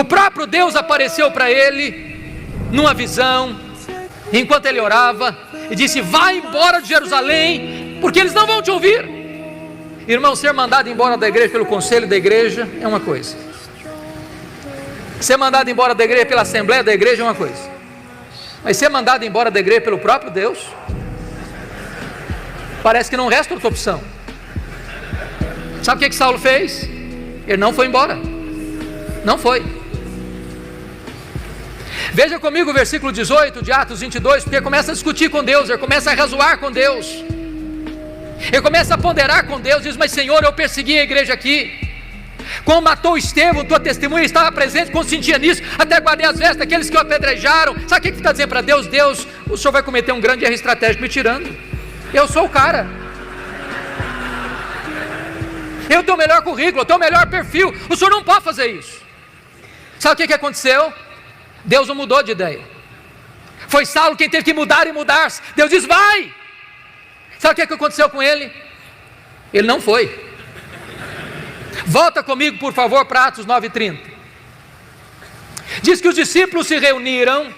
O próprio Deus apareceu para ele numa visão, enquanto ele orava, e disse: vai embora de Jerusalém, porque eles não vão te ouvir. Irmão, ser mandado embora da igreja pelo conselho da igreja é uma coisa, ser mandado embora da igreja pela assembleia da igreja é uma coisa, mas ser mandado embora da igreja pelo próprio Deus, parece que não resta outra opção. Sabe o que Saulo fez? Ele não foi embora, não foi. Veja comigo o versículo 18 de Atos 22, porque ele começa a discutir com Deus, ele começa a razoar com Deus, ele começa a ponderar com Deus, diz: mas Senhor, eu persegui a igreja aqui, quando matou Estevão, tua testemunha estava presente, consentia nisso, até guardei as vestes daqueles que o apedrejaram. Sabe o que está dizendo para Deus? Deus, o Senhor vai cometer um grande erro estratégico me tirando, eu sou o cara, eu tenho o melhor currículo, eu tenho o melhor perfil, o Senhor não pode fazer isso. Sabe o que aconteceu? Deus não mudou de ideia, foi Saulo quem teve que mudar e mudar-se. Deus diz: vai. Sabe o que aconteceu com ele? Ele não foi. Volta comigo por favor para Atos 9:30. Diz que os discípulos se reuniram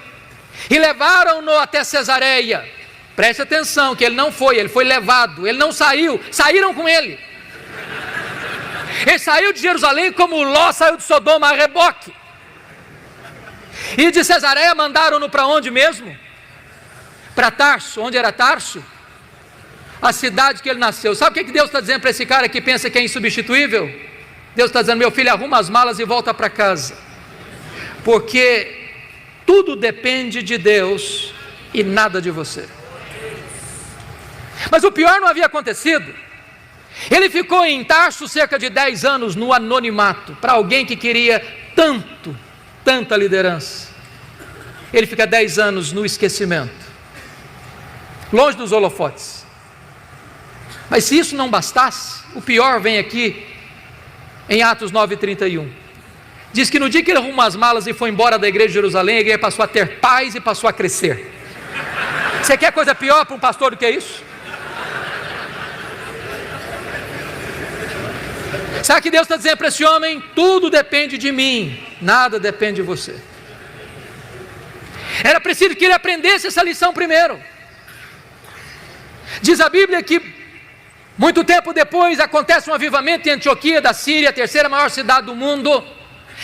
e levaram-no até Cesareia. Preste atenção que ele não foi, ele foi levado, ele não saiu, saíram com ele. Ele saiu de Jerusalém como Ló saiu de Sodoma a reboque. E de Cesareia mandaram-no para onde mesmo? Para Tarso. Onde era Tarso? A cidade que ele nasceu. Sabe o que Deus está dizendo para esse cara que pensa que é insubstituível? Deus está dizendo: meu filho, arruma as malas e volta para casa, porque tudo depende de Deus e nada de você. Mas o pior não havia acontecido. Ele ficou em Tarso cerca de 10 anos no anonimato. Para alguém que queria tanta liderança, ele fica 10 anos no esquecimento, longe dos holofotes. Mas se isso não bastasse, o pior vem aqui em Atos 9:31. Diz que no dia que ele arrumou as malas e foi embora da igreja de Jerusalém, a igreja passou a ter paz e passou a crescer. Você quer coisa pior para um pastor do que isso? Sabe o que Deus está dizendo para esse homem? Tudo depende de mim, nada depende de você. Era preciso que ele aprendesse essa lição primeiro. Diz a Bíblia que muito tempo depois acontece um avivamento em Antioquia da Síria, a terceira maior cidade do mundo,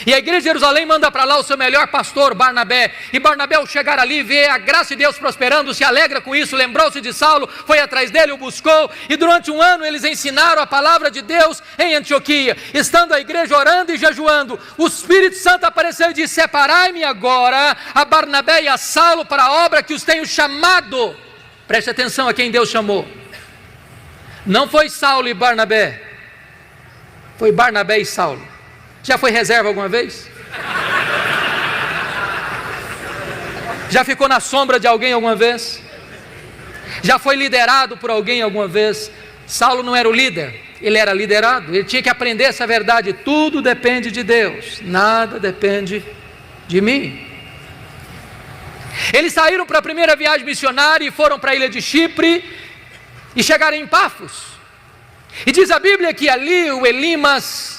e a igreja de Jerusalém manda para lá o seu melhor pastor, Barnabé. E Barnabé, ao chegar ali, vê a graça de Deus prosperando, se alegra com isso, lembrou-se de Saulo, foi atrás dele, o buscou, e durante um ano eles ensinaram a palavra de Deus em Antioquia. Estando a igreja orando e jejuando, o Espírito Santo apareceu e disse: separai-me agora a Barnabé e a Saulo para a obra que os tenho chamado. Preste atenção a quem Deus chamou. Não foi Saulo e Barnabé, foi Barnabé e Saulo. Já foi reserva alguma vez? Já ficou na sombra de alguém alguma vez? Já foi liderado por alguém alguma vez? Saulo não era o líder, ele era liderado. Ele tinha que aprender essa verdade: tudo depende de Deus, nada depende de mim. Eles saíram para a primeira viagem missionária e foram para a ilha de Chipre e chegaram em Pafos. E diz a Bíblia que ali o Elimas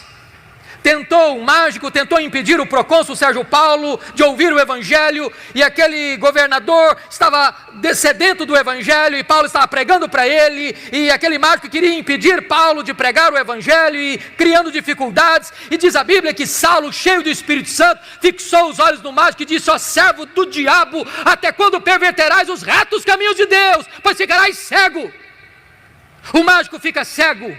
o mágico tentou impedir o procônsul Sérgio Paulo de ouvir o evangelho, e aquele governador estava sedento do evangelho, e Paulo estava pregando para ele, e aquele mágico queria impedir Paulo de pregar o evangelho, e criando dificuldades. E diz a Bíblia que Saulo, cheio do Espírito Santo, fixou os olhos no mágico e disse: ó servo do diabo, até quando perverterás os retos caminhos de Deus, pois ficarás cego. O mágico fica cego,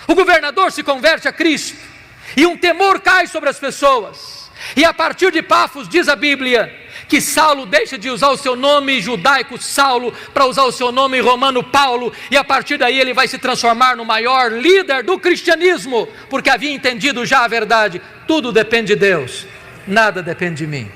o governador se converte a Cristo, e um temor cai sobre as pessoas. E a partir de Pafos, diz a Bíblia, que Saulo deixa de usar o seu nome judaico Saulo para usar o seu nome romano Paulo, e a partir daí ele vai se transformar no maior líder do cristianismo, porque havia entendido já a verdade: tudo depende de Deus, nada depende de mim.